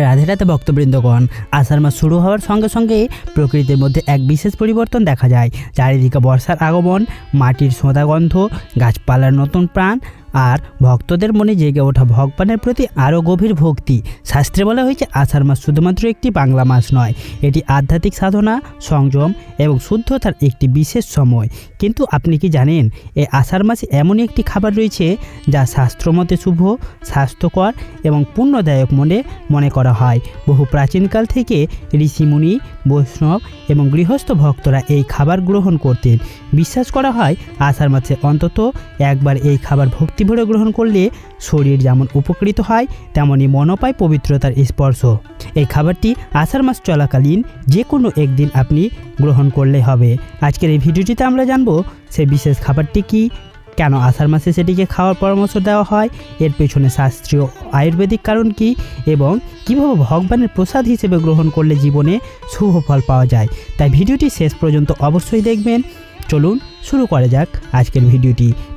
রাধে রাধে ভক্তবৃন্দগণ। আষাঢ় মাস শুরু হওয়ার সঙ্গে সঙ্গে প্রকৃতির মধ্যে এক বিশেষ পরিবর্তন দেখা যায়। চারিদিকে বর্ষার আগমন, মাটির সোঁদা গন্ধ, গাছপালার নতুন প্রাণ আর ভক্তদের মনে জেগে ওঠা ভগবানের প্রতি আরও গভীর ভক্তি। শাস্ত্রে বলা হয়েছে আষাঢ় মাস শুধুমাত্র একটি বাংলা মাস নয়, এটি আধ্যাত্মিক সাধনা, সংযম এবং শুদ্ধতার একটি বিশেষ সময়। কিন্তু আপনি কি জানেন এই আষাঢ় মাসে এমনই একটি খাবার রয়েছে যা শাস্ত্রমতে শুভ, স্বাস্থ্যকর এবং পুণ্যদায়ক মনে করা হয়। বহু প্রাচীনকাল থেকে ঋষিমুনি, বৈষ্ণব এবং গৃহস্থ ভক্তরা এই খাবার গ্রহণ করতেন। বিশ্বাস করা হয় আষাঢ় মাসে অন্তত একবার এই খাবার ভক্তি ভরে গ্রহণ করলে শরীর যেমন উপকৃত হয় তেমনি মনও পায় পবিত্রতার স্পর্শ। এই খাবারটি আষাঢ় মাস চলাকালীন যে কোনো একদিন আপনি গ্রহণ করলে হবে। আজকের এই ভিডিওটিতে আমরা জানব সেই বিশেষ খাবারটি কী, কেন আষাঢ় মাসে সেটিকে খাওয়ার পরামর্শ দেওয়া হয়, এর পেছনে শাস্ত্রীয় আয়ুর্বেদিক কারণ কী এবং কীভাবে ভগবানের প্রসাদ হিসেবে গ্রহণ করলে জীবনে শুভ ফল পাওয়া যায়। তাই ভিডিওটি শেষ পর্যন্ত অবশ্যই দেখবেন। চলুন শুরু করা যাক আজকের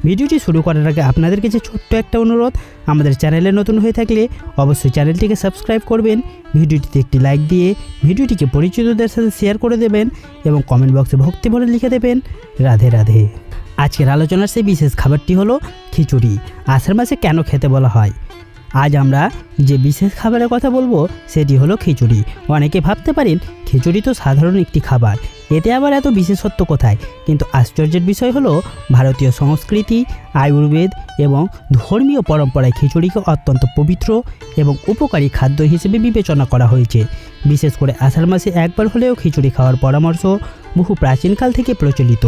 ভিডিওটি শুরু করার আগে আপনাদের কাছে ছোট্ট একটা অনুরোধ, আমাদের চ্যানেলে নতুন হয়ে থাকলে অবশ্যই চ্যানেলটিকে সাবস্ক্রাইব করবেন, ভিডিওটিতে একটি লাইক দিয়ে ভিডিওটিকে পরিচিতদের সাথে শেয়ার করে দেবেন এবং কমেন্ট বক্সে ভক্তি ভরে লিখে দেবেন রাধে রাধে। আজকের আলোচনার সেই বিশেষ খাবারটি হলো খিচুড়ি। আষাঢ় মাসে কেন খেতে বলা হয়? আজ আমরা যে বিশেষ খাবারের কথা বলবো সেটি হলো খিচুড়ি। অনেকে ভাবতে পারেন খিচুড়ি তো সাধারণ একটি খাবার, এতে আবার এত বিশেষত্ব কোথায়? কিন্তু আশ্চর্যের বিষয় হলো ভারতীয় সংস্কৃতি, আয়ুর্বেদ এবং ধর্মীয় পরম্পরায় খিচুড়িকে অত্যন্ত পবিত্র এবং উপকারী খাদ্য হিসেবে বিবেচনা করা হয়েছে। বিশেষ করে আষাঢ় মাসে একবার হলেও খিচুড়ি খাওয়ার পরামর্শ বহু প্রাচীনকাল থেকে প্রচলিত।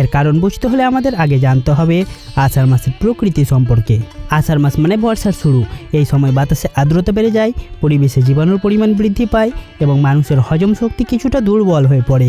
এর কারণ বুঝতে হলে আমাদের আগে জানতে হবে আষাঢ় মাসের প্রকৃতি সম্পর্কে। আষাঢ় মাস মানে বর্ষার শুরু। এই সময় বাতাসে আর্দ্রতা বেড়ে যায়, পরিবেশে জীবাণুর পরিমাণ বৃদ্ধি পায় এবং মানুষের হজম শক্তি কিছুটা দুর্বল হয়ে পড়ে।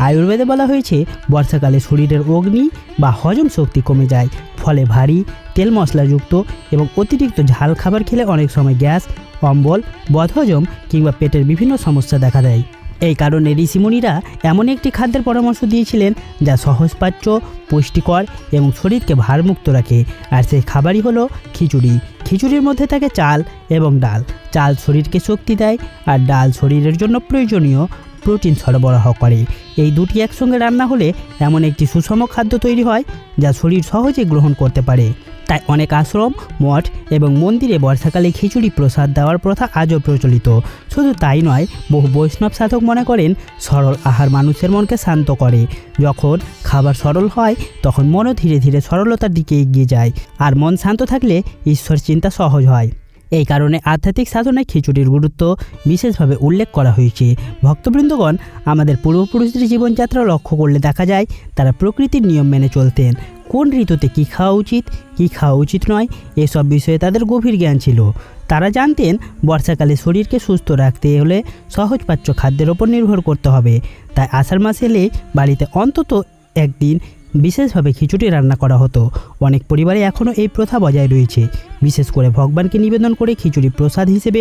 আয়ুর্বেদে বলা হয়েছে বর্ষাকালে শরীরের অগ্নি বা হজম শক্তি কমে যায়, ফলে ভারী, তেল মশলাযুক্ত এবং অতিরিক্ত ঝাল খাবার খেলে অনেক সময় গ্যাস, অম্বল, বদহজম কিংবা পেটের বিভিন্ন সমস্যা দেখা দেয়। এই কারণে ঋষিমুনিরা এমন একটি খাদ্যের পরামর্শ দিয়েছিলেন যা সহজপাচ্য, পুষ্টিকর এবং শরীরকে ভারমুক্ত রাখে, আর সেই খাবারই হলো খিচুড়ি। খিচুড়ির মধ্যে থাকে চাল এবং ডাল। চাল শরীরকে শক্তি দেয় আর ডাল শরীরের জন্য প্রয়োজনীয় প্রোটিন সরবরাহ করে। এই দুটি একসঙ্গে রান্না হলে এমন একটি সুষম খাদ্য তৈরি হয় যা শরীর সহজে গ্রহণ করতে পারে। তাই অনেক আশ্রম, মঠ এবং মন্দিরে বর্ষাকালে খিচুড়ি প্রসাদ দেওয়ার প্রথা আজও প্রচলিত। শুধু তাই নয়, বহু বৈষ্ণব সাধক মনে করেন সরল আহার মানুষের মনকে শান্ত করে। যখন খাবার সরল হয় তখন মনও ধীরে ধীরে সরলতার দিকে এগিয়ে যায়, আর মন শান্ত থাকলে ঈশ্বর চিন্তা সহজ হয়। এই কারণে আধ্যাত্মিক সাধনায় খিচুড়ির গুরুত্ব বিশেষভাবে উল্লেখ করা হয়েছে। ভক্তবৃন্দগণ, আমাদের পূর্বপুরুষদের জীবনযাত্রা লক্ষ্য করলে দেখা যায় তারা প্রকৃতির নিয়ম মেনে চলতেন। কোন ঋতুতে কী খাওয়া উচিত, কী খাওয়া উচিত নয়, এসব বিষয়ে তাদের গভীর জ্ঞান ছিল। তারা জানতেন বর্ষাকালে শরীরকে সুস্থ রাখতে হলে সহজপাচ্য খাদ্যের ওপর নির্ভর করতে হবে। তাই আষাঢ় মাস এলে বাড়িতে অন্তত একদিন বিশেষভাবে খিচুড়ি রান্না করা হতো। অনেক পরিবারে এখনও এই প্রথা বজায় রয়েছে। বিশেষ করে ভগবানকে নিবেদন করে খিচুড়ি প্রসাদ হিসেবে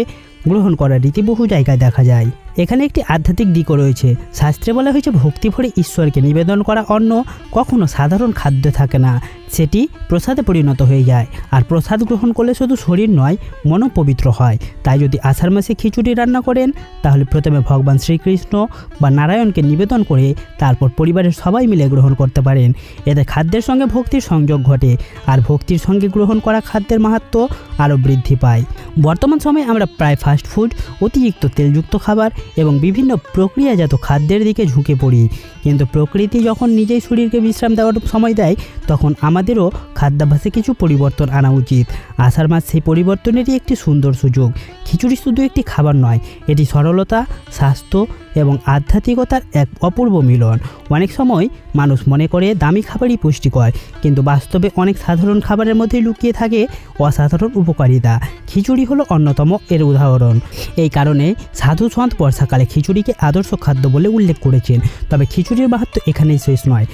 গ্রহণ করার রীতি বহু জায়গায় দেখা যায়। এখানে একটি আধ্যাত্মিক দিকও রয়েছে। শাস্ত্রে বলা হয়েছে ভক্তি ভরে ঈশ্বরকে নিবেদন করা অন্ন কখনো সাধারণ খাদ্য থাকে না, সেটি প্রসাদে পরিণত হয়ে যায়। আর প্রসাদ গ্রহণ করলে শুধু শরীর নয়, মনও পবিত্র হয়। তাই যদি আষাঢ় মাসে খিচুড়ি রান্না করেন তাহলে প্রথমে ভগবান শ্রীকৃষ্ণ বা নারায়ণকে নিবেদন করে তারপর পরিবারের সবাই মিলে গ্রহণ করতে পারেন। এতে খাদ্যের সঙ্গে ভক্তির সংযোগ ঘটে, আর ভক্তির সঙ্গে গ্রহণ করা খাদ্যের মাহাত্ম্য আরও বৃদ্ধি পায়। বর্তমান সময়ে আমরা প্রায় ফাস্ট ফুড, অতিরিক্ত তেলযুক্ত খাবার এবং বিভিন্ন প্রক্রিয়াজাত খাদ্যের দিকে ঝুঁকে পড়ি। কিন্তু প্রকৃতি যখন নিজেই শরীরকে বিশ্রাম দেওয়ার সময় দেয় তখন আমাদেরও খাদ্যাভ্যাসে কিছু পরিবর্তন আনা উচিত। আষাঢ় মাস সেই পরিবর্তনেরই একটি সুন্দর সুযোগ। খিচুড়ি শুধু একটি খাবার নয়, এটি সরলতা, স্বাস্থ্য এবং আধ্যাত্মিকতার এক অপূর্ব মিলন। অনেক সময় মানুষ মনে করে দামি খাবারই পুষ্টিকর, কিন্তু বাস্তবে অনেক সাধারণ খাবারের মধ্যে লুকিয়ে থাকে অসাধারণ উপকারিতা। খিচুড়ি হলো অন্যতম এর উদাহরণ। এই কারণে সাধু সন্ত বর্ষাকালে খিচুড়িকে আদর্শ খাদ্য বলে উল্লেখ করেছেন। তবে খিচুড়ির মাহাত্ম্য এখানেই শেষ নয়।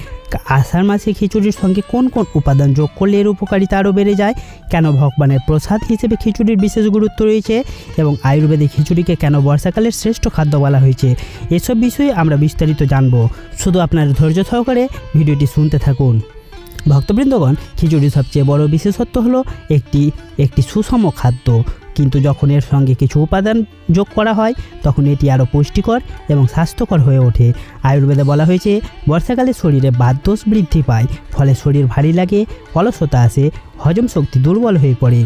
আষাঢ় মাসে খিচুড়ির সঙ্গে কোন কোন উপাদান যোগ করলে এর উপকারিতা আরও বেড়ে যায়, কেন ভগবানের প্রসাদ হিসেবে খিচুড়ির বিশেষ গুরুত্ব রয়েছে এবং আয়ুর্বেদে খিচুড়িকে কেন বর্ষাকালের শ্রেষ্ঠ খাদ্য বলা হয়েছে, এসব বিষয়ে আমরা বিস্তারিত জানব। শুধু আপনার ধৈর্য সহকারে ভিডিওটি শুনতে থাকুন। ভক্তবৃন্দগণ, খিচুড়ির সবচেয়ে বড় বিশেষত্ব হলো একটি সুষম খাদ্য। কিন্তু যখন এর সঙ্গে কিছু উপাদান যোগ করা হয় তখন এটি আরও পুষ্টিকর এবং স্বাস্থ্যকর হয়ে ওঠে। আয়ুর্বেদে বলা হয়েছে বর্ষাকালে শরীরে বাতদোষ বৃদ্ধি পায়, ফলে শরীর ভারী লাগে, অলসতা আসে, হজম শক্তি দুর্বল হয়ে পড়ে।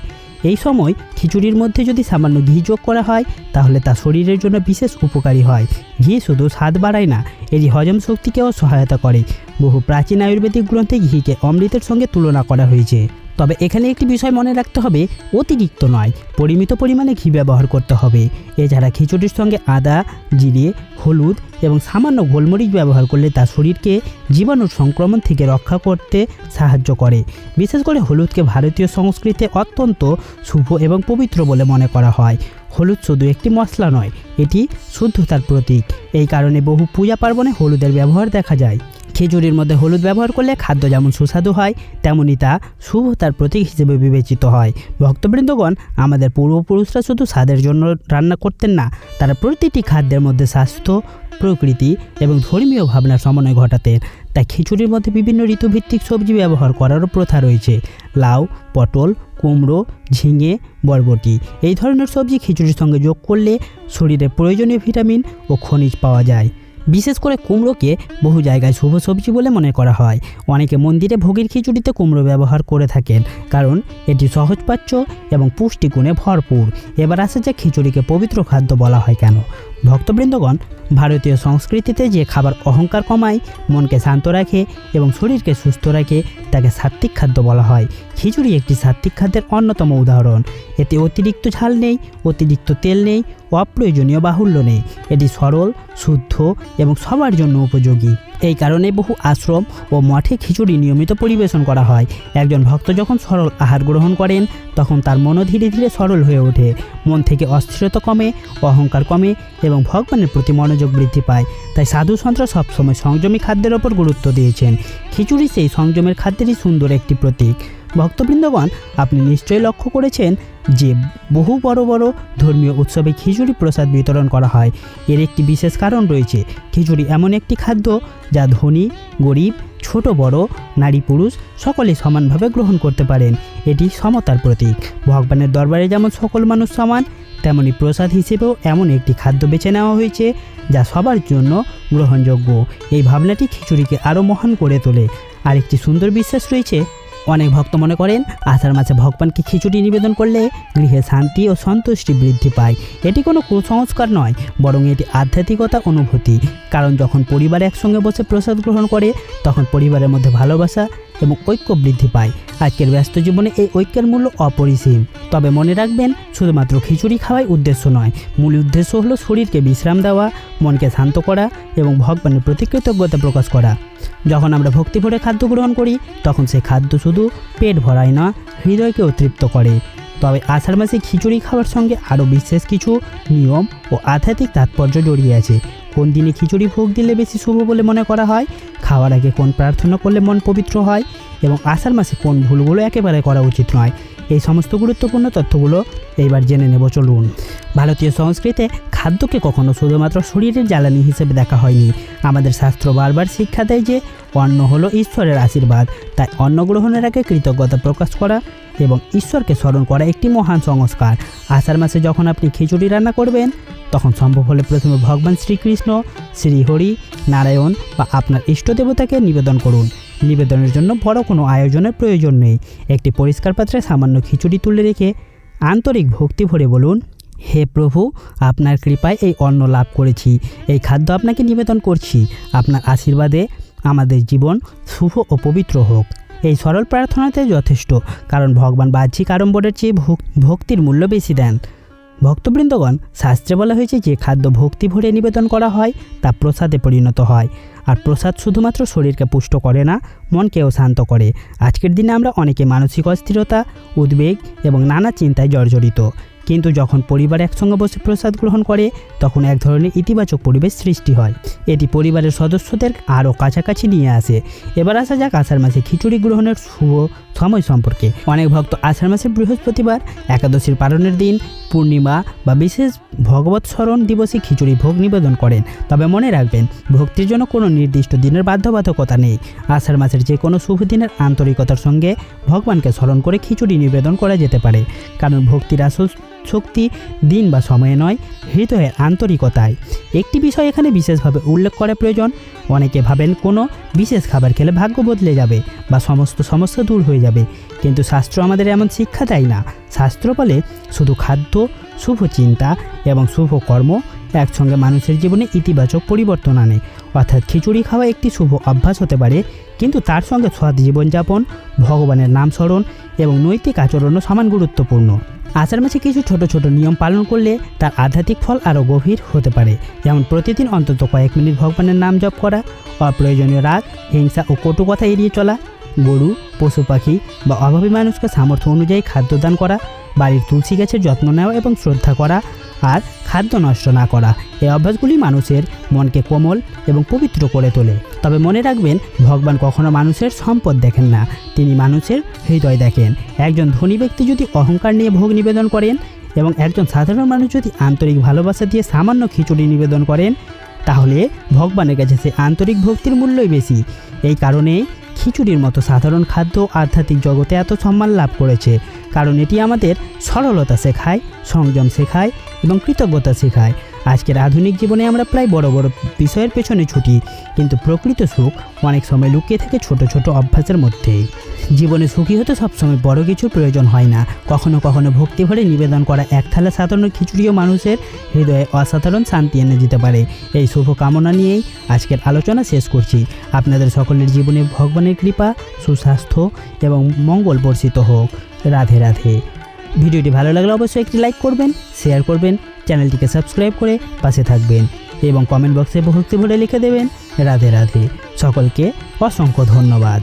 এই সময় খিচুড়ির মধ্যে যদি সামান্য ঘি যোগ করা হয় তাহলে তা শরীরের জন্য বিশেষ উপকারী হয়। ঘি শুধু স্বাদ বাড়ায় না, এটি হজম শক্তিকেও সহায়তা করে। বহু প্রাচীন আয়ুর্বেদিক গ্রন্থে ঘিকে অমৃতের সঙ্গে তুলনা করা হয়েছে। তবে এখানে একটি বিষয় মনে রাখতে হবে, অতিরিক্ত নয়, পরিমিত পরিমাণে ঘি ব্যবহার করতে হবে। এছাড়া খিচুড়ির সঙ্গে আদা, জিরে, হলুদ এবং সামান্য গোলমরিচ ব্যবহার করলে তা শরীরকে জীবাণুর সংক্রমণ থেকে রক্ষা করতে সাহায্য করে। বিশেষ করে হলুদকে ভারতীয় সংস্কৃতিতে অত্যন্ত শুভ এবং পবিত্র বলে মনে করা হয়। হলুদ শুধু একটি মশলা নয়, এটি শুদ্ধতার প্রতীক। এই কারণে বহু পূজা পার্বণে হলুদের ব্যবহার দেখা যায়। খিচুড়ির মধ্যে হলুদ ব্যবহার করলে খাদ্য যেমন সুস্বাদু হয়, তেমনই তা শুভতার প্রতীক হিসেবে বিবেচিত হয়। ভক্তবৃন্দগণ, আমাদের পূর্বপুরুষরা শুধু স্বাদের জন্য রান্না করতেন না, তারা প্রতিটি খাদ্যের মধ্যে স্বাস্থ্য, প্রকৃতি এবং ধর্মীয় ভাবনার সমন্বয় ঘটাতেন। তাই খিচুড়ির মধ্যে বিভিন্ন ঋতুভিত্তিক সবজি ব্যবহার করারও প্রথা রয়েছে। লাউ, পটল, কুমড়ো, ঝিঙে, বরবটি এই ধরনের সবজি খিচুড়ির সঙ্গে যোগ করলে শরীরে প্রয়োজনীয় ভিটামিন ও খনিজ পাওয়া যায়। বিশেষ করে কুমড়োকে বহু জায়গায় শুভ সবজি বলে মনে করা হয়। অনেকে মন্দিরে ভোগের খিচুড়িতে কুমড়ো ব্যবহার করে থাকেন, কারণ এটি সহজপাচ্য এবং পুষ্টিগুণে ভরপুর। এবার আসা যাক খিচুড়িকে পবিত্র খাদ্য বলা হয় কেন। ভক্তবৃন্দগণ, ভারতীয় সংস্কৃতিতে যে খাবার অহংকার কমায়, মনকে শান্ত রাখে এবং শরীরকে সুস্থ রাখে তাকে সাত্ত্বিক খাদ্য বলা হয়। খিচুড়ি একটি সাত্ত্বিক খাদ্যের অন্যতম উদাহরণ। এতে অতিরিক্ত ঝাল নেই, অতিরিক্ত তেল নেই, অপ্রয়োজনীয় বাহুল্য নেই। এটি সরল, শুদ্ধ এবং সবার জন্য উপযোগী। এই কারণে বহু আশ্রম ও মঠে খিচুড়ি নিয়মিত পরিবেশন করা হয়। একজন ভক্ত যখন সরল আহার গ্রহণ করেন তখন তার মনও ধীরে ধীরে সরল হয়ে ওঠে। মন থেকে অস্থিরতা কমে, অহংকার কমে এবং ভগবানের প্রতি মনোযোগ বৃদ্ধি পায়। তাই সাধু সন্তরা সবসময় সংযমী খাদ্যের ওপর গুরুত্ব দিয়েছেন। খিচুড়ি সেই সংযমের খাদ্যেরই সুন্দর একটি প্রতীক। ভক্তবৃন্দগণ, আপনি নিশ্চয়ই লক্ষ্য করেছেন যে বহু বড় বড় ধর্মীয় উৎসবে খিচুড়ি প্রসাদ বিতরণ করা হয়। এর একটি বিশেষ কারণ রয়েছে। খিচুড়ি এমন একটি খাদ্য যা ধনী, গরিব, ছোট বড়, নারী পুরুষ সকলে সমানভাবে গ্রহণ করতে পারেন। এটি সমতার প্রতীক। ভগবানের দরবারে যেমন সকল মানুষ সমান, তেমনি প্রসাদ হিসেবেও এমন একটি খাদ্য বেছে নেওয়া হয়েছে যা সবার জন্য গ্রহণযোগ্য। এই ভাবনাটি খিচুড়িকে আরও মহান করে তোলে। আরেকটি সুন্দর বিশ্বাস রয়েছে। অনেক ভক্ত মনে করেন আষাঢ় মাসে ভগবানকে খিচুড়ি নিবেদন করলে গৃহে শান্তি ও সন্তুষ্টি বৃদ্ধি পায়। এটি কোনো কুসংস্কার নয়, বরং এটি আধ্যাত্মিকতা অনুভূতি। কারণ যখন পরিবার একসঙ্গে বসে প্রসাদ গ্রহণ করে তখন পরিবারের মধ্যে ভালোবাসা এবং ঐক্য বৃদ্ধি পায়। আজকের ব্যস্ত জীবনে এই ঐক্যের মূল্য অপরিসীম। তবে মনে রাখবেন, শুধুমাত্র খিচুড়ি খাওয়াই উদ্দেশ্য নয়। মূল উদ্দেশ্য হলো শরীরকে বিশ্রাম দেওয়া, মনকে শান্ত করা এবং ভগবানের প্রতি কৃতজ্ঞতা প্রকাশ করা। যখন আমরা ভক্তি ভরে খাদ্য গ্রহণ করি তখন সেই খাদ্য শুধু পেট ভরায় না, হৃদয়কেও তৃপ্ত করে। তবে আষাঢ় মাসে খিচুড়ি খাওয়ার সঙ্গে আরও বিশেষ কিছু নিয়ম ও আধ্যাত্মিক তাৎপর্য জড়িয়ে আছে। কোন দিনে খিচুড়ি ভোগ দিলে বেশি শুভ বলে মনে করা হয়, খাওয়ার আগে কোন প্রার্থনা করলে মন পবিত্র হয় এবং আষাঢ় মাসে কোন ভুলগুলো একেবারে করা উচিত নয়, এই সমস্ত গুরুত্বপূর্ণ তথ্যগুলো এইবার জেনে নেব চলুন। ভারতীয় সংস্কৃতিতে খাদ্যকে কখনো শুধুমাত্র শরীরের জ্বালানি হিসেবে দেখা হয়নি। আমাদের শাস্ত্র বারবার শিক্ষা দেয় যে অন্ন হলো ঈশ্বরের আশীর্বাদ। তাই অন্ন গ্রহণের আগে কৃতজ্ঞতা প্রকাশ করা এবং ঈশ্বরকে স্মরণ করা একটি মহান সংস্কার। আষাঢ় মাসে যখন আপনি খিচুড়ি রান্না করবেন তখন সম্ভব হলে প্রথমে ভগবান শ্রীকৃষ্ণ, শ্রীহরি, নারায়ণ বা আপনার ইষ্ট দেবতাকে নিবেদন করুন। নিবেদনের জন্য বড় কোনো আয়োজনের প্রয়োজন নেই। একটি পরিষ্কার পাত্রে সামান্য খিচুড়ি তুলে রেখে আন্তরিক ভক্তি ভরে বলুন, হে প্রভু, আপনার কৃপায় এই অন্ন লাভ করেছি। এই খাদ্য আপনাকে নিবেদন করছি। আপনার আশীর্বাদে আমাদের জীবন শুভ ও পবিত্র হোক। এই সরল প্রার্থনাতে যথেষ্ট, কারণ ভগবান বাহ্যিক আড়ম্বরের চেয়ে ভক্তির মূল্য বেশি দেন। ভক্তবৃন্দগণ, শাস্ত্রে বলা হয়েছে যে খাদ্য ভক্তি ভরে নিবেদন করা হয় তা প্রসাদে পরিণত হয়। আর প্রসাদ শুধুমাত্র শরীরকে পুষ্ট করে না, মনকেও শান্ত করে। আজকের দিনে আমরা অনেকে মানসিক অস্থিরতা, উদ্বেগ এবং নানা চিন্তায় জর্জরিত। কিন্তু যখন পরিবার একসঙ্গে বসে প্রসাদ গ্রহণ করে তখন এক ধরনের ইতিবাচক পরিবেশ সৃষ্টি হয়। এটি পরিবারের সদস্যদের আরও কাছাকাছি নিয়ে আসে। এবার আসা যাক আষাঢ় মাসে খিচুড়ি গ্রহণের শুভ সময় সম্পর্কে। অনেক ভক্ত আষাঢ় মাসে বৃহস্পতিবার, একাদশীর পালনের দিন, পূর্ণিমা বা বিশেষ ভগবত স্মরণ দিবসে খিচুড়ি ভোগ নিবেদন করেন। তবে মনে রাখবেন, ভক্তির জন্য কোনো নির্দিষ্ট দিনের বাধ্যবাধকতা নেই। আষাঢ় মাসের যে কোনো শুভ দিনের আন্তরিকতার সঙ্গে ভগবানকে স্মরণ করে খিচুড়ি নিবেদন করা যেতে পারে। কারণ ভক্তির আসল শক্তি দিন বা সময়ে নয়, হৃদয়ের আন্তরিকতায়। একটি বিষয় এখানে বিশেষভাবে উল্লেখ করা প্রয়োজন। অনেকে ভাবেন কোনো বিশেষ খাবার খেলে ভাগ্য বদলে যাবে বা সমস্ত সমস্যা দূর হয়ে যাবে, কিন্তু শাস্ত্র আমাদের এমন শিক্ষা দেয় না। শাস্ত্র বলে শুধু খাদ্য, শুভ চিন্তা এবং শুভ কর্ম একসঙ্গে মানুষের জীবনে ইতিবাচক পরিবর্তন আনে। অর্থাৎ খিচুড়ি খাওয়া একটি শুভ অভ্যাস হতে পারে, কিন্তু তার সঙ্গে সৎ জীবনযাপন, ভগবানের নাম স্মরণ এবং নৈতিক আচরণও সমান গুরুত্বপূর্ণ। আষাঢ় মাসে কিছু ছোট ছোট নিয়ম পালন করলে তার আধ্যাত্মিক ফল আরও গভীর হতে পারে। যেমন প্রতিদিন অন্তত কয়েক মিনিট ভগবানের নাম জপ করা, অপ্রয়োজনীয় রাগ, হিংসা ও কটু কথা এড়িয়ে চলা, গরু, পশু পাখি বা অভাবী মানুষকে সামর্থ্য অনুযায়ী খাদ্যদান করা, বাড়ির তুলসী গাছের যত্ন নেওয়া এবং শ্রদ্ধা করা, আর খাদ্য নষ্ট না করা। এই অভ্যাসগুলি মানুষের মনকে কোমল এবং পবিত্র করে তোলে। তবে মনে রাখবেন, ভগবান কখনো মানুষের সম্পদ দেখেন না, তিনি মানুষের হৃদয় দেখেন। একজন ধনী ব্যক্তি যদি অহংকার নিয়ে ভোগ নিবেদন করেন এবং একজন সাধারণ মানুষ যদি আন্তরিক ভালোবাসা দিয়ে সামান্য খিচুড়ি নিবেদন করেন, তাহলে ভগবানের কাছে সেই আন্তরিক ভক্তির মূল্যই বেশি। এই কারণেই খিচুড়ির মতো সাধারণ খাদ্য আধ্যাত্মিক জগতে এত সম্মান লাভ করেছে, কারণ এটি আমাদের সরলতা শেখায়, সংযম শেখায় এবং কৃতজ্ঞতা শেখায়। আজকের আধুনিক জীবনে আমরা প্রায় বড় বড় বিষয়ের পেছনে ছুটি, কিন্তু প্রকৃত সুখ অনেক সময় লুকিয়ে থাকে ছোট ছোট অভ্যাসের মধ্যেই। জীবনে সুখী হতে সবসময় বড় কিছুর প্রয়োজন হয় না। কখনো কখনো ভক্তি ভরে নিবেদন করা এক থালা সাধারণ খিচুড়িও মানুষের হৃদয়ে অসাধারণ শান্তি এনে দিতে পারে। এই শুভ কামনা নিয়েই আজকের আলোচনা শেষ করছি। আপনাদের সকলের জীবনে ভগবানের কৃপা, সুস্বাস্থ্য এবং মঙ্গল বর্ষিত হোক। রাধে রাধে। ভিডিওটি ভালো লাগলে অবশ্যই একটি লাইক করবেন, শেয়ার করবেন, চ্যানেলটিকে সাবস্ক্রাইব করে পাশে থাকবেন এবং কমেন্ট বক্সে ভক্তি ভরে লিখে দেবেন রাধে রাধে। সকলকে অসংখ্য ধন্যবাদ।